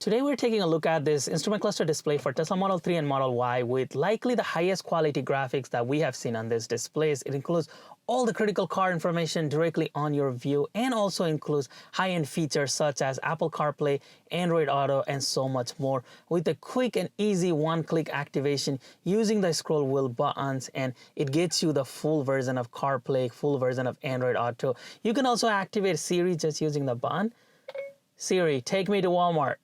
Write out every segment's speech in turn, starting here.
Today we're taking a look at this instrument cluster display for Tesla Model 3 and Model Y with likely the highest quality graphics that we have seen on this displays. It includes all the critical car information directly on your view and also includes high-end features such as Apple Carplay, Android Auto, and so much more with a quick and easy one-click activation using the scroll wheel buttons, and it gets you the full version of Carplay, full version of Android Auto. You can also activate Siri just using the button. Siri, take me to Walmart.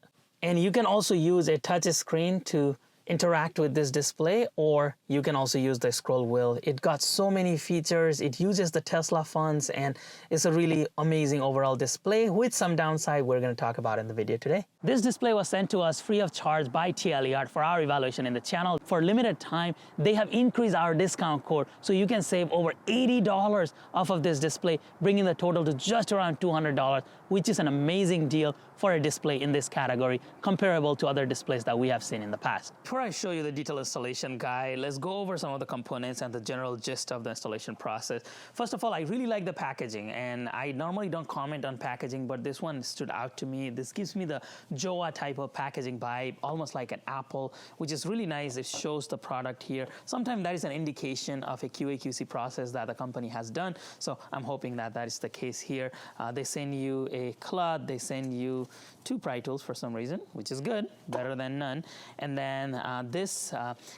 And you can also use a touch screen to interact with this display, or you can also use the scroll wheel. It got so many features. It uses the Tesla funds, and it's a really amazing overall display with some downside we're going to talk about in the video today. This display was sent to us free of charge by TLER for our evaluation in the channel. For limited time, they have increased our discount code, so you can save over $80 off of this display, bringing the total to just around $200, which is an amazing deal for a display in this category, comparable to other displays that we have seen in the past. Before I show you the detailed installation guide, let's go over some of the components and the general gist of the installation process. First of all, I really like the packaging, and I normally don't comment on packaging, but this one stood out to me. This gives me the Joa type of packaging vibe, almost like an Apple, which is really nice. It shows the product here. Sometimes that is an indication of a QA/QC process that the company has done, so I'm hoping that that is the case here. They send you a cloth, they send you 2 pry tools for some reason, which is good, better than none. And then this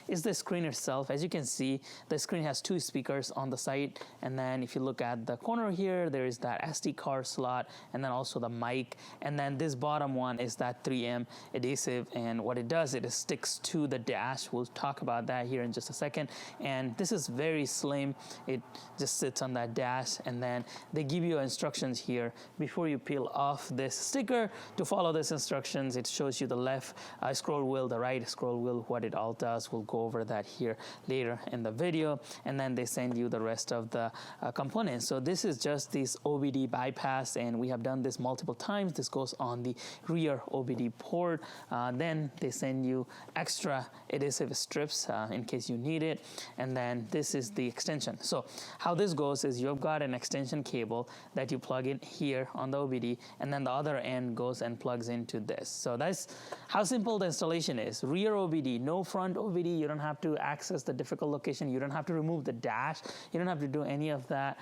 is the screen itself. As you can see, the screen has 2 speakers on the side, and then if you look at the corner here, there is that SD card slot, and then also the mic, and then this bottom one is that 3M adhesive, and what it does, it sticks to the dash. We'll talk about that here in just a second. And this is very slim. It just sits on that dash, and then they give you instructions here before you peel off this sticker. To follow these instructions, it shows you the left scroll wheel, the right scroll wheel, what it all does. We'll go over that here later in the video, and then they send you the rest of the components. So this is just this OBD bypass, and we have done this multiple times. This goes on the rear OBD port. Then they send you extra adhesive strips in case you need it, and then this is the extension. So how this goes is you've got an extension cable that you plug in here on the OBD, and then the other end goes and plugs into this. So that's how simple the installation is. Rear OBD, no front OBD. You don't have to access the difficult location. You don't have to remove the dash. You don't have to do any of that.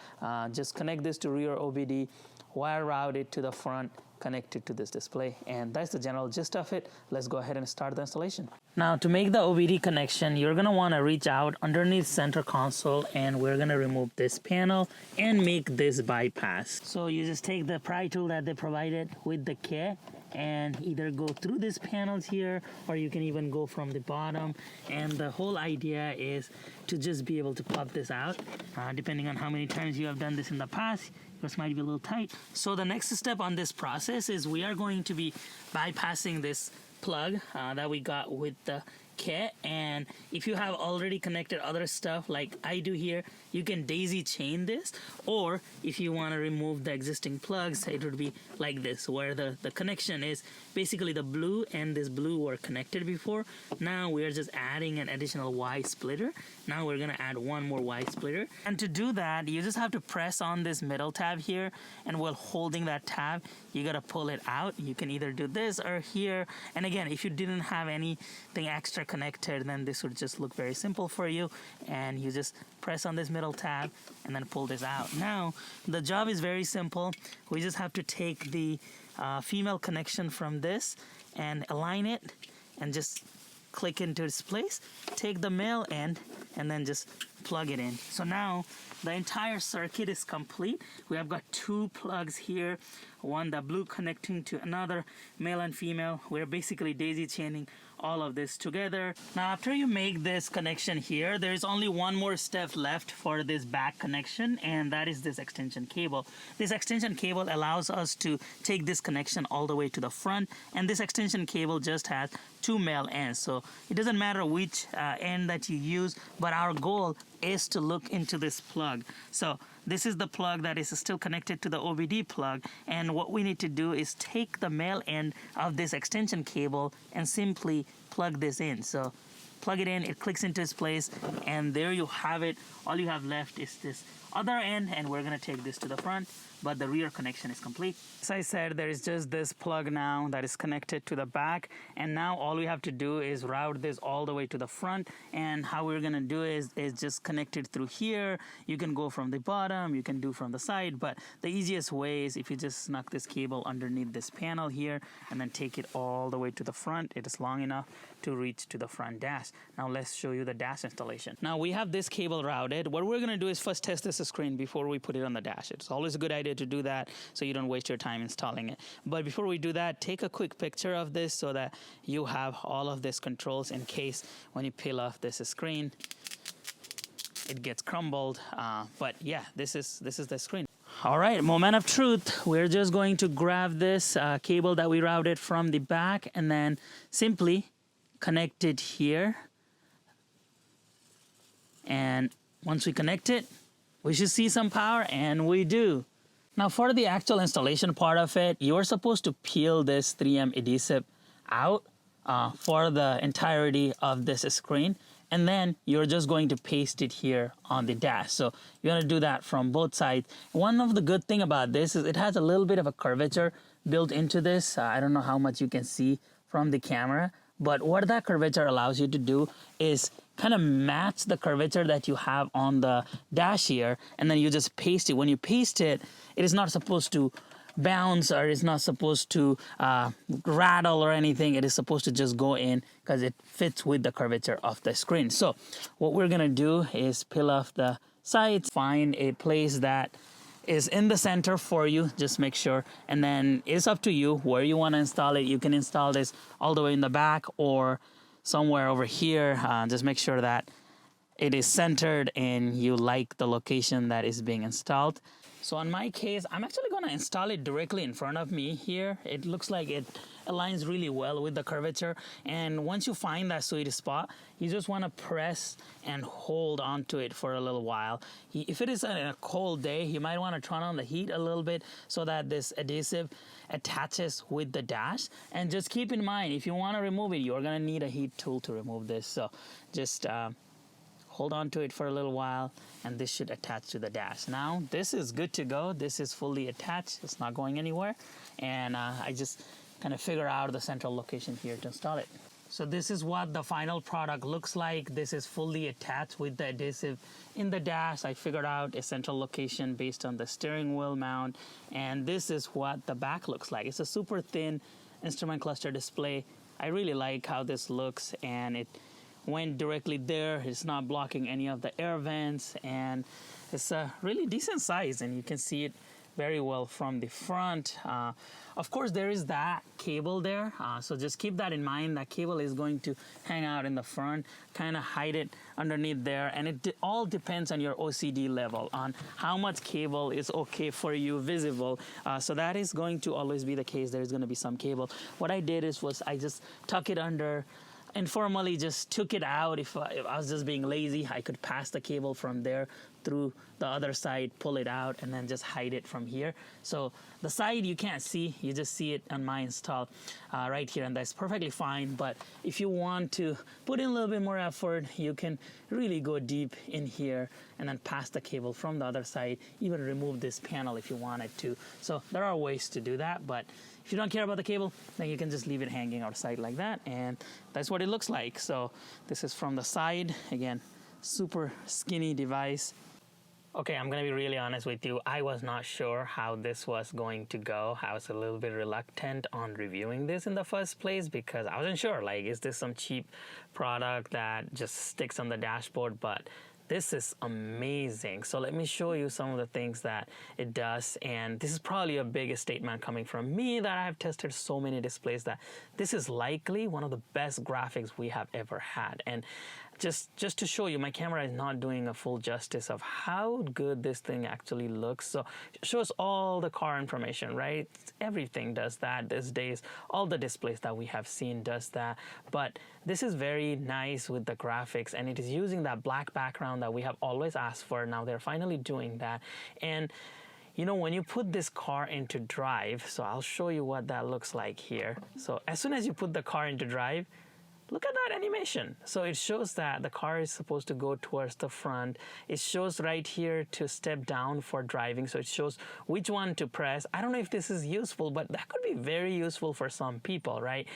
Just connect this to rear OBD, wire route it to the front, connect it to this display, and that's the general gist of it. Let's go ahead and start the installation. Now, to make the OBD connection, you're going to want to reach out underneath center console, and we're going to remove this panel and make this bypass. So you just take the pry tool that they provided with the kit and either go through these panels here, or you can even go from the bottom. And the whole idea is to just be able to pop this out. Depending on how many times you have done this in the past, yours might be a little tight. So the next step on this process is we are going to be bypassing this plug that we got with the kit. And if you have already connected other stuff like I do here, you can daisy chain this, or if you want to remove the existing plugs, it would be like this, where the connection is basically the blue and this blue were connected before. Now we're just adding an additional Y splitter. Now we're going to add one more Y splitter, and to do that you just have to press on this middle tab here, and while holding that tab you got to pull it out. You can either do this or here, and again, if you didn't have anything extra connected, then this would just look very simple for you, and you just press on this middle tab and then pull this out. Now the job is very simple. We just have to take the female connection from this and align it and just click into its place, take the male end, and then just plug it in. So now the entire circuit is complete. We have got 2 plugs here, one the blue connecting to another, male and female. We're basically daisy chaining all of this together. Now after you make this connection here, there's only one more step left for this back connection, and that is this extension cable. This extension cable allows us to take this connection all the way to the front, and this extension cable just has 2 male ends, so it doesn't matter which end that you use, but our goal is to look into this plug. So this is the plug that is still connected to the OBD plug, and what we need to do is take the male end of this extension cable and simply plug this in. So plug it in, it clicks into its place, and there you have it. All you have left is this other end, and we're gonna take this to the front, but the rear connection is complete. As I said, there is just this plug now that is connected to the back, and now all we have to do is route this all the way to the front. And how we're gonna do is just connect it through here. You can go from the bottom, you can do from the side, but the easiest way is if you just snug this cable underneath this panel here and then take it all the way to the front. It is long enough to reach to the front dash. Now let's show you the dash installation. Now we have this cable routed. What we're gonna do is first test this screen before we put it on the dash. It's always a good idea to do that so you don't waste your time installing it. But before we do that, take a quick picture of this so that you have all of these controls in case when you peel off this screen it gets crumbled. But yeah, this is the screen. All right, moment of truth. We're just going to grab this cable that we routed from the back and then simply connect it here. And once we connect it, we should see some power, and we do. Now for the actual installation part of it, you're supposed to peel this 3M adhesive out for the entirety of this screen, and then you're just going to paste it here on the dash. So you're gonna do that from both sides. One of the good thing about this is it has a little bit of a curvature built into this. I don't know how much you can see from the camera, but what that curvature allows you to do is kind of match the curvature that you have on the dash here, and then you just paste it. When you paste it, it is not supposed to bounce or it's not supposed to rattle or anything. It is supposed to just go in because it fits with the curvature of the screen. So what we're gonna do is peel off the sides, find a place that is in the center for you, just make sure, and then it's up to you where you want to install it. You can install this all the way in the back or somewhere over here. Just make sure that it is centered and you like the location that is being installed. So in my case, I'm actually going to install it directly in front of me here. It looks like it aligns really well with the curvature. And once you find that sweet spot, you just want to press and hold onto it for a little while. If it is in a cold day, you might want to turn on the heat a little bit so that this adhesive attaches with the dash. And just keep in mind, if you want to remove it, you're going to need a heat tool to remove this. So just hold on to it for a little while, and this should attach to the dash. Now this is good to go. This is fully attached. It's not going anywhere, and I just kind of figure out the central location here to install it. So this is what the final product looks like. This is fully attached with the adhesive in the dash. I figured out a central location based on the steering wheel mount, and this is what the back looks like. It's a super thin instrument cluster display. I really like how this looks, and it went directly there. It's not blocking any of the air vents, and it's a really decent size, and you can see it very well from the front. Of course, there is that cable there, so just keep that in mind. That cable is going to hang out in the front, kind of hide it underneath there, and it all depends on your OCD level, on how much cable is okay for you visible. So that is going to always be the case. There's going to be some cable. What I did was I just tuck it under, informally just took it out. If I was just being lazy, I could pass the cable from there through the other side, pull it out, and then just hide it from here. So the side you can't see, you just see it on my install right here, and that's perfectly fine. But if you want to put in a little bit more effort, you can really go deep in here and then pass the cable from the other side, even remove this panel if you wanted to. So there are ways to do that, but if you don't care about the cable, then you can just leave it hanging outside like that, and that's what it looks like. So this is from the side. Again, super skinny device. Okay, I'm gonna be really honest with you. I was not sure how this was going to go. I was a little bit reluctant on reviewing this in the first place because I wasn't sure, like, is this some cheap product that just sticks on the dashboard? But this is amazing. So let me show you some of the things that it does. And this is probably a big statement coming from me that I've tested so many displays that this is likely one of the best graphics we have ever had. And just to show you, my camera is not doing a full justice of how good this thing actually looks. So it shows all the car information, right? Everything does that these days. All the displays that we have seen does that. But this is very nice with the graphics, and it is using that black background that we have always asked for. Now they're finally doing that. And you know, when you put this car into drive, so I'll show you what that looks like here. So as soon as you put the car into drive, look at that animation. So it shows that the car is supposed to go towards the front. It shows right here to step down for driving. So it shows which one to press. I don't know if this is useful, but that could be very useful for some people, right?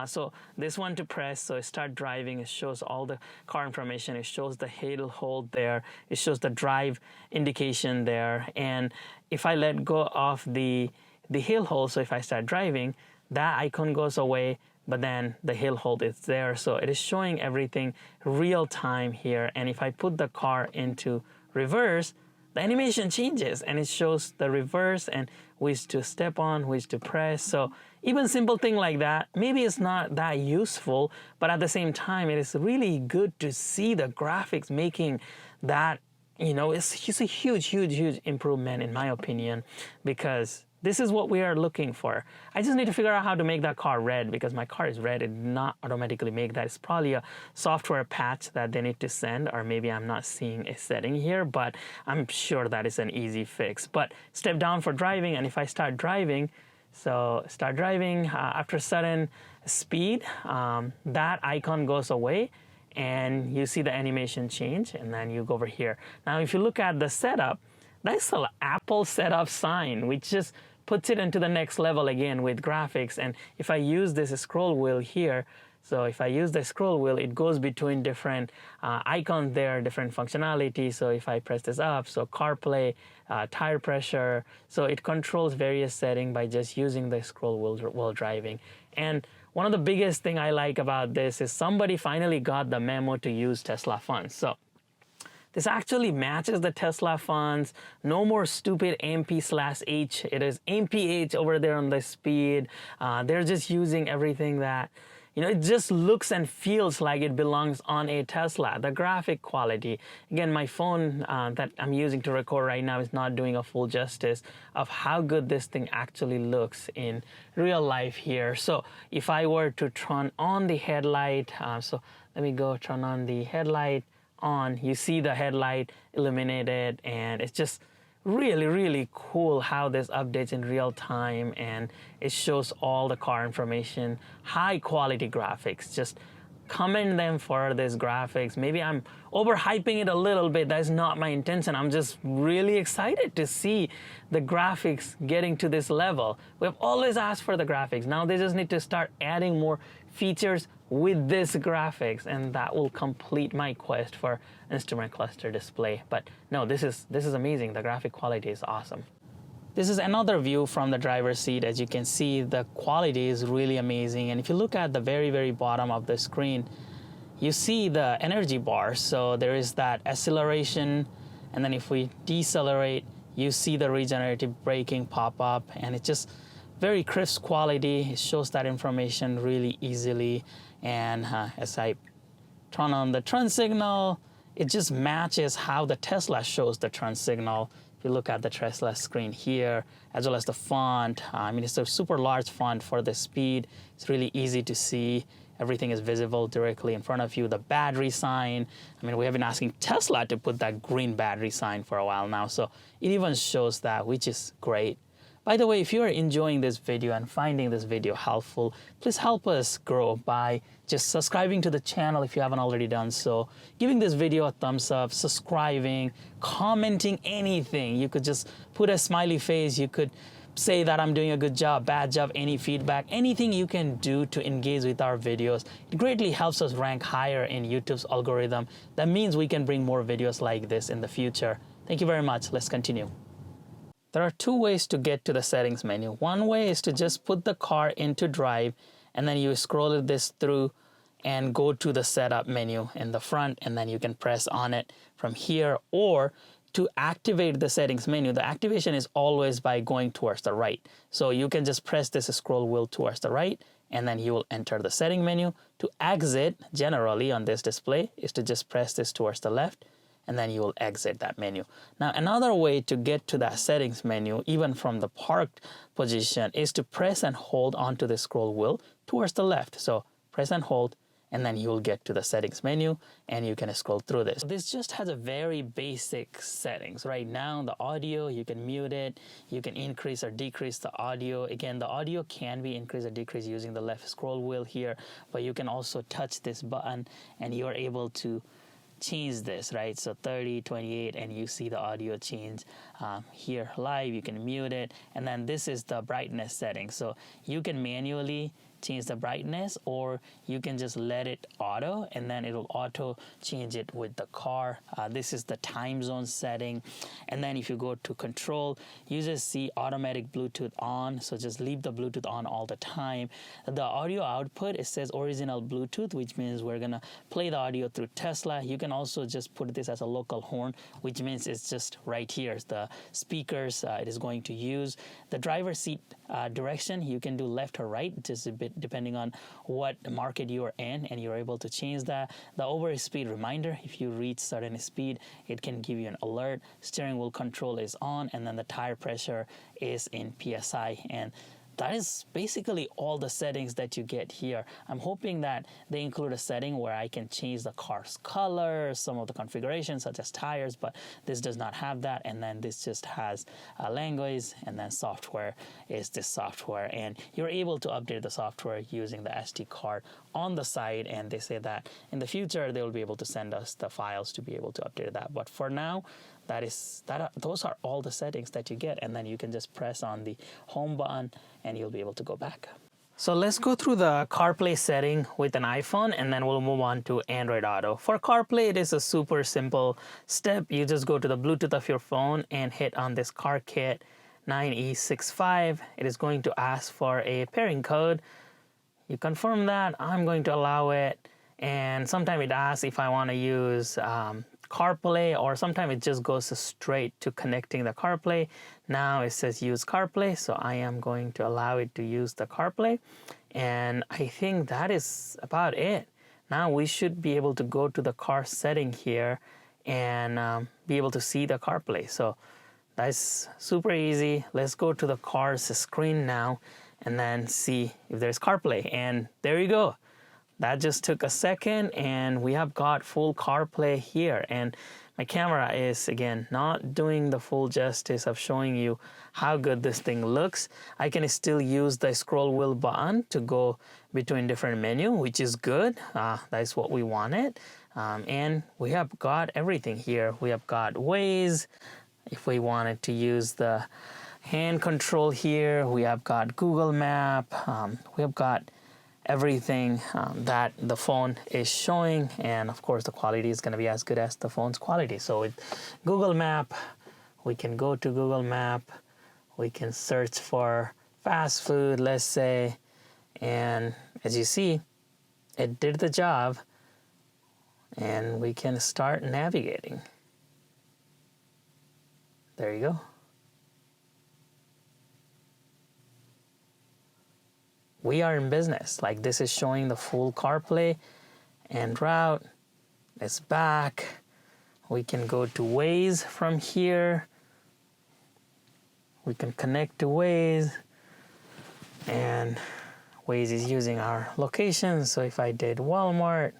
So this one to press, so start driving. It shows all the car information. It shows the hill hold there. It shows the drive indication there. And if I let go of the hill hold, so if I start driving, that icon goes away, but then the hill hold is there. So it is showing everything real time here. And if I put the car into reverse, the animation changes and it shows the reverse and which to step on, which to press. So even simple thing like that, maybe it's not that useful, but at the same time, it is really good to see the graphics making that, you know, it's a huge, huge, huge improvement in my opinion, because this is what we are looking for. I just need to figure out how to make that car red because my car is red. It did not automatically make that. It's probably a software patch that they need to send, or maybe I'm not seeing a setting here, but I'm sure that is an easy fix. But step down for driving, and if I start driving, so start driving after a certain speed, that icon goes away and you see the animation change, and then you go over here. Now, if you look at the setup, that's an Apple setup sign, which just puts it into the next level again with graphics. And if I use this scroll wheel here, so if I use the scroll wheel, it goes between different icons there, different functionality. So if I press this up, so CarPlay, tire pressure, so it controls various settings by just using the scroll wheel while driving. And one of the biggest thing I like about this is somebody finally got the memo to use Tesla fonts. So this actually matches the Tesla fonts. No more stupid MP/H. It is MPH over there on the speed. They're just using everything that, you know, it just looks and feels like it belongs on a Tesla. The graphic quality. Again, my phone that I'm using to record right now is not doing a full justice of how good this thing actually looks in real life here. So if I were to turn on the headlight, so let me go turn on the headlight on, you see the headlight illuminated, and it's just really, really cool how this updates in real time, and it shows all the car information, high quality graphics. Just commend them for this graphics. Maybe I'm overhyping it a little bit. That's not my intention. I'm just really excited to see the graphics getting to this level. We've always asked for the graphics. Now they just need to start adding more features with this graphics, and that will complete my quest for instrument cluster display. But no, this is amazing. The graphic quality is awesome. This is another view from the driver's seat. As you can see, the quality is really amazing. And if you look at the very, very bottom of the screen, you see the energy bar. So there is that acceleration, and then if we decelerate, you see the regenerative braking pop up, and it's just very crisp quality. It shows that information really easily. And as I turn on the turn signal, it just matches how the Tesla shows the turn signal. If you look at the Tesla screen here, as well as the font, I mean, it's a super large font for the speed. It's really easy to see. Everything is visible directly in front of you. The battery sign, I mean, we have been asking Tesla to put that green battery sign for a while now. So it even shows that, which is great. By the way, if you are enjoying this video and finding this video helpful, please help us grow by just subscribing to the channel if you haven't already done so, giving this video a thumbs up, subscribing, commenting anything. You could just put a smiley face. You could say that I'm doing a good job, bad job, any feedback, anything you can do to engage with our videos. It greatly helps us rank higher in YouTube's algorithm. That means we can bring more videos like this in the future. Thank you very much. Let's continue. There are two ways to get to the settings menu. One way is to just put the car into drive, and then you scroll this through and go to the setup menu in the front, and then you can press on it from here. Or to activate the settings menu, the activation is always by going towards the right. So you can just press this scroll wheel towards the right, and then you will enter the setting menu. To exit, generally on this display, is to just press this towards the left, and then you will exit that menu. Now, another way to get to that settings menu, even from the parked position, is to press and hold onto the scroll wheel towards the left. So press and hold, and then you'll get to the settings menu and you can scroll through this. This just has a very basic settings. Right now, the audio, you can mute it, you can increase or decrease the audio. Again, the audio can be increased or decreased using the left scroll wheel here, but you can also touch this button and you're able to change this, right? So 30, 28, and you see the audio change here live. You can mute it, and then this is the brightness setting. So you can manually change the brightness, or you can just let it auto, and then it'll auto change it with the car. This is the time zone setting, and then if you go to control, you just see automatic Bluetooth on, so just leave the Bluetooth on all the time. The audio output, it says original Bluetooth, which means we're gonna play the audio through Tesla. You can also just put this as a local horn, which means it's just right here. The speakers it is going to use. The driver's seat direction, you can do left or right, just a bit depending on what market you are in, and you're able to change that. The over speed reminder, if you reach certain speed, it can give you an alert. Steering wheel control is on, and then the tire pressure is in PSI, and that is basically all the settings that you get here. I'm hoping that they include a setting where I can change the car's color, some of the configurations such as tires, but this does not have that. And then this just has a language, and then software is this software. And you're able to update the software using the SD card on the side. And they say that in the future, they will be able to send us the files to be able to update that. But for now, those are all the settings that you get, and then you can just press on the home button and you'll be able to go back. So let's go through the CarPlay setting with an iPhone, and then we'll move on to Android Auto. For CarPlay, it is a super simple step. You just go to the Bluetooth of your phone and hit on this CarKit 9E65. It is going to ask for a pairing code. You confirm that. I'm going to allow it, and sometimes it asks if I want to use CarPlay, or sometimes it just goes straight to connecting the CarPlay. Now it says use CarPlay, so I am going to allow it to use the CarPlay, and I think that is about it. Now we should be able to go to the car setting here and be able to see the CarPlay. So that's super easy. Let's go to the car's screen now and then see if there's CarPlay, and there you go. That just took a second, and we have got full CarPlay here. And my camera is, again, not doing the full justice of showing you how good this thing looks. I can still use the scroll wheel button to go between different menu, which is good. That's what we wanted. And we have got everything here. We have got Waze. If we wanted to use the hand control here, we have got Google Map. We have got everything that the phone is showing, and of course the quality is going to be as good as the phone's quality. So with Google Map, we can go to Google Map, we can search for fast food, let's say, and as you see, it did the job, and we can start navigating. There you go. We are in business. Like, this is showing the full CarPlay and route. It's back. We can go to Waze from here. We can connect to Waze, and Waze is using our location. So if I did Walmart,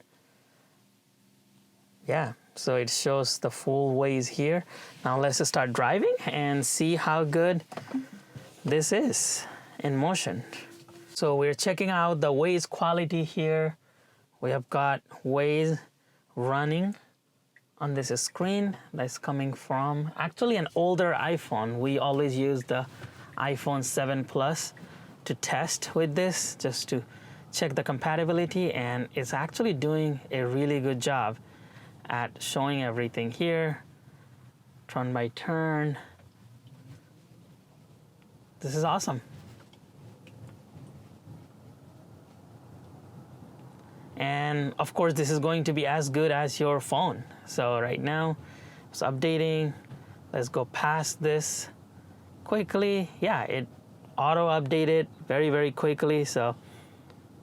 yeah, so it shows the full Waze here. Now let's start driving and see how good this is in motion. So we're checking out the Waze quality here. We have got Waze running on this screen that's coming from actually an older iPhone. We always use the iPhone 7 Plus to test with this, just to check the compatibility, and it's actually doing a really good job at showing everything here. Turn by turn. This is awesome. And of course, this is going to be as good as your phone. So right now, it's updating. Let's go past this quickly. Yeah, it auto updated very, very quickly. So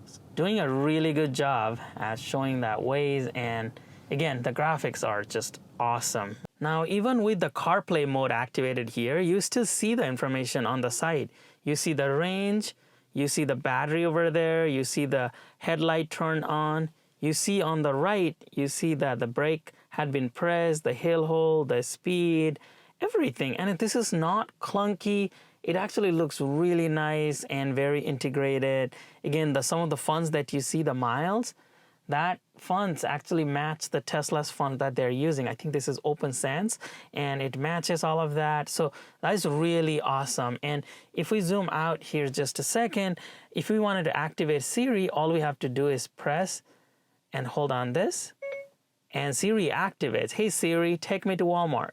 it's doing a really good job at showing that Waze. And again, the graphics are just awesome. Now, even with the CarPlay mode activated here, you still see the information on the side. You see the range. You see the battery over there, you see the headlight turned on, you see on the right, you see that the brake had been pressed, the hill hold, the speed, everything. And this is not clunky. It actually looks really nice and very integrated. Again, some of the fonts that you see, the miles, that fonts actually match the Tesla's font that they're using. I think this is Open Sans, and it matches all of that. So that is really awesome. And if we zoom out here just a second, if we wanted to activate Siri, all we have to do is press and hold on this, and Siri activates. Hey Siri, take me to Walmart.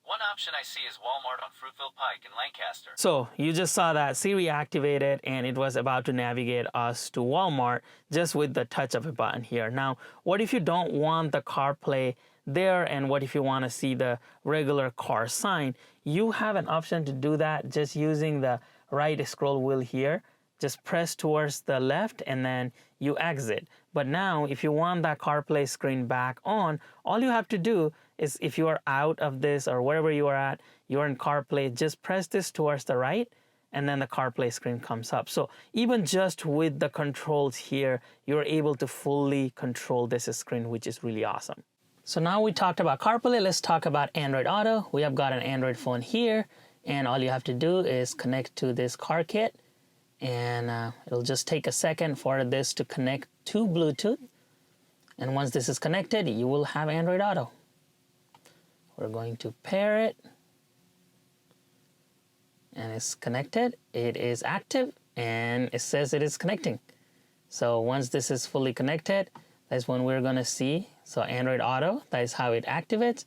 One option I see is Walmart on Fruitville Pike in Lancaster. So you just saw that Siri activated, and it was about to navigate us to Walmart just with the touch of a button here. Now, what if you don't want the CarPlay there, and what if you want to see the regular car sign? You have an option to do that just using the right scroll wheel here. Just press towards the left and then you exit. But now if you want that CarPlay screen back on, all you have to do is, if you are out of this or wherever you are at, you're in CarPlay, just press this towards the right and then the CarPlay screen comes up. So even just with the controls here, you're able to fully control this screen, which is really awesome. So now we talked about CarPlay, let's talk about Android Auto. We have got an Android phone here, and all you have to do is connect to this car kit. And it'll just take a second for this to connect to Bluetooth. And once this is connected, you will have Android Auto. We're going to pair it. And it's connected. It is active, and it says it is connecting. So once this is fully connected, that's when we're going to see. So Android Auto, that is how it activates.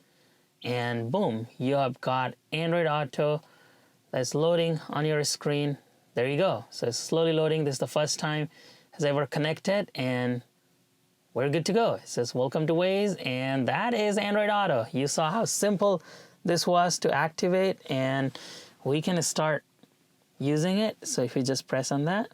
And boom, you have got Android Auto that's loading on your screen. There you go. So it's slowly loading. This is the first time has ever connected, and we're good to go. It says welcome to Waze, and that is Android Auto. You saw how simple this was to activate, and we can start using it. So if you just press on that.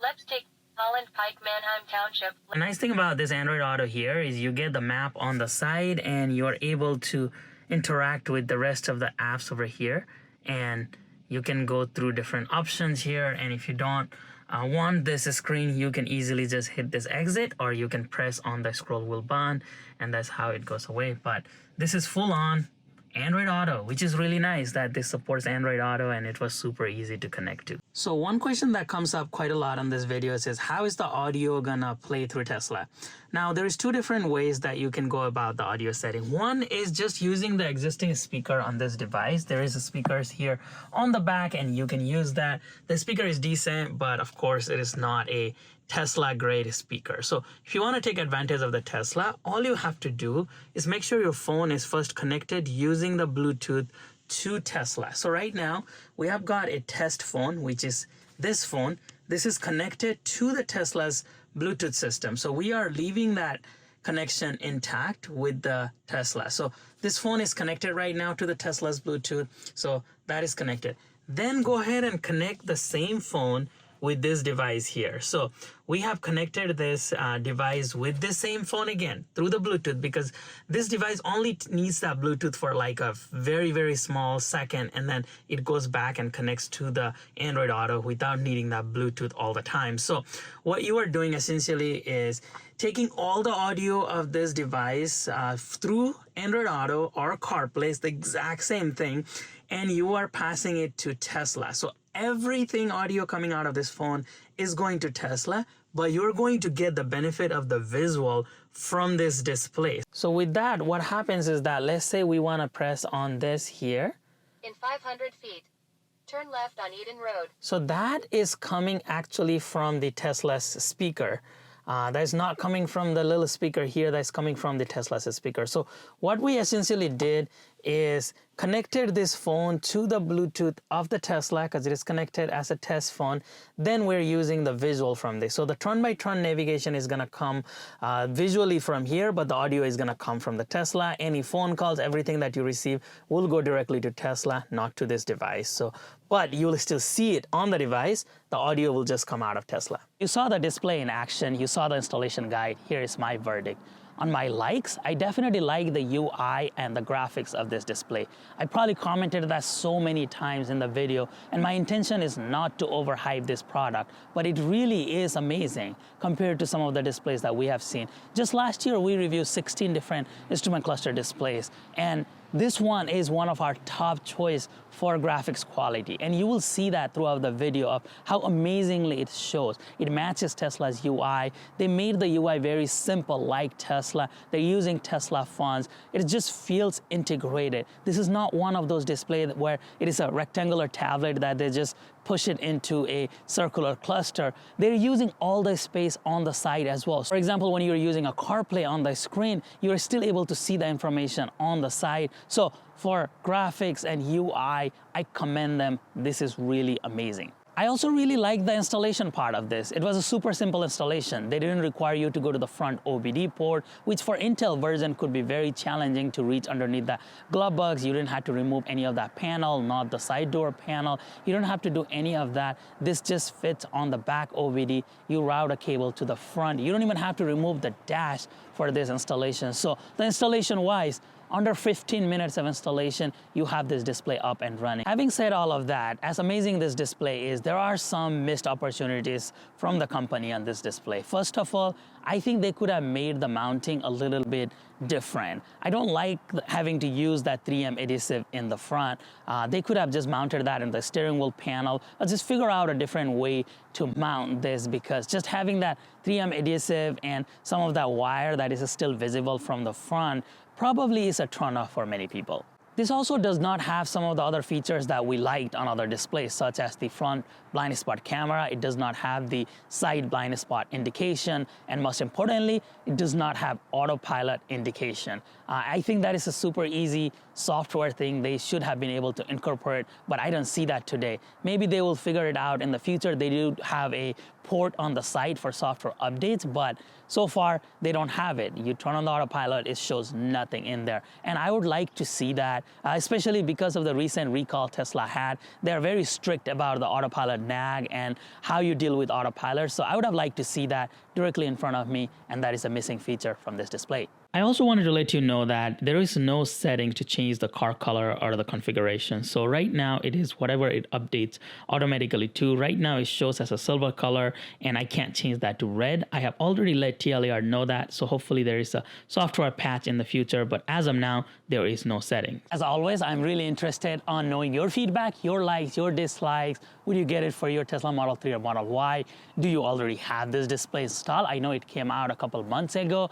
Let's take Holland Pike, Manheim Township. The nice thing about this Android Auto here is you get the map on the side, and you're able to interact with the rest of the apps over here, and you can go through different options here. And if you don't want this screen, you can easily just hit this exit, or you can press on the scroll wheel button, and that's how it goes away. But this is full on Android Auto, which is really nice that this supports Android Auto, and it was super easy to connect to. So one question that comes up quite a lot on this video is, how is the audio gonna play through Tesla? Now there's two different ways that you can go about the audio setting. One is just using the existing speaker on this device. There is a speakers here on the back, and you can use that. The speaker is decent, but of course it is not a Tesla grade speaker. So if you want to take advantage of the Tesla, all you have to do is make sure your phone is first connected using the Bluetooth to Tesla. So right now we have got a test phone, which is this phone. This is connected to the Tesla's Bluetooth system. So we are leaving that connection intact with the Tesla. So this phone is connected right now to the Tesla's Bluetooth. So that is connected. Then go ahead and connect the same phone with this device here. So we have connected this device with this same phone again through the Bluetooth, because this device only needs that Bluetooth for like a very, very small second, and then it goes back and connects to the Android Auto without needing that Bluetooth all the time. So what you are doing essentially is taking all the audio of this device through Android Auto or CarPlay, it's the exact same thing, and you are passing it to Tesla. So everything audio coming out of this phone is going to Tesla, but you're going to get the benefit of the visual from this display. So with that, what happens is that, let's say we want to press on this here. In 500 feet, turn left on Eden Road. So that is coming actually from the Tesla's speaker. That's not coming from the little speaker here, that's coming from the Tesla's speaker. So what we essentially did is connected this phone to the Bluetooth of the Tesla, because it is connected as a test phone. Then we're using the visual from this. So the turn-by-turn navigation is going to come visually from here, but the audio is going to come from the Tesla. Any phone calls, everything that you receive will go directly to Tesla, not to this device. So, but you will still see it on the device. The audio will just come out of Tesla. You saw the display in action. You saw the installation guide. Here is my verdict. on my likes, I definitely like the UI and the graphics of this display. I probably commented that so many times in the video, and my intention is not to overhype this product, but it really is amazing compared to some of the displays that we have seen. Just last year, we reviewed 16 different instrument cluster displays, and this one is one of our top choice for graphics quality, and you will see that throughout the video of how amazingly it shows. It matches Tesla's UI. They made the UI very simple like Tesla. They're using Tesla fonts. It just feels integrated. This is not one of those displays where it is a rectangular tablet that they just push it into a circular cluster. They're using all the space on the side as well. For example, when you're using a CarPlay on the screen, you're still able to see the information on the side. So for graphics and UI, I commend them. This is really amazing. I also really like the installation part of this. It was a super simple installation. They didn't require you to go to the front OBD port, which for Intel version could be very challenging to reach underneath the glove box. You didn't have to remove any of that panel, not the side door panel. You don't have to do any of that. This just fits on the back OBD. You route a cable to the front. You don't even have to remove the dash for this installation. So the installation wise, under 15 minutes of installation, you have this display up and running. Having said all of that, as amazing this display is, there are some missed opportunities from the company on this display. First of all, I think they could have made the mounting a little bit different. I don't like having to use that 3M adhesive in the front. They could have just mounted that in the steering wheel panel, or just figure out a different way to mount this, because just having that 3M adhesive and some of that wire that is still visible from the front probably is a turn-off for many people. This also does not have some of the other features that we liked on other displays, such as the front blind spot camera. It does not have the side blind spot indication, and most importantly, it does not have autopilot indication. I think that is a super easy software thing they should have been able to incorporate, but I don't see that today. Maybe they will figure it out in the future. They do have a port on the side for software updates, but so far they don't have it. You turn on the autopilot, it shows nothing in there. And I would like to see that, especially because of the recent recall Tesla had. They're very strict about the autopilot nag and how you deal with autopilot. So I would have liked to see that directly in front of me, and that is a missing feature from this display. I also wanted to let you know that there is no setting to change the car color or the configuration. So right now it is whatever it updates automatically to. Right now it shows as a silver color, and I can't change that to red. I have already let TLAR know that, so hopefully there is a software patch in the future, but as of now, there is no setting. As always, I'm really interested on knowing your feedback, your likes, your dislikes. Would you get it for your Tesla Model 3 or Model Y? Do you already have this display installed? I know it came out a couple months ago.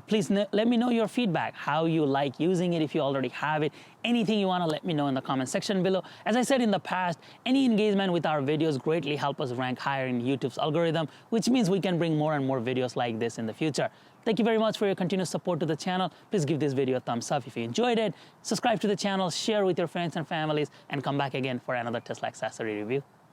Please let me know your feedback, how you like using it, if you already have it. Anything you want to let me know in the comment section below. As I said in the past, any engagement with our videos greatly help us rank higher in YouTube's algorithm, which means we can bring more and more videos like this in the future. Thank you very much for your continued support to the channel. Please give this video a thumbs up if you enjoyed it. Subscribe to the channel, share with your friends and families, and come back again for another Tesla accessory review.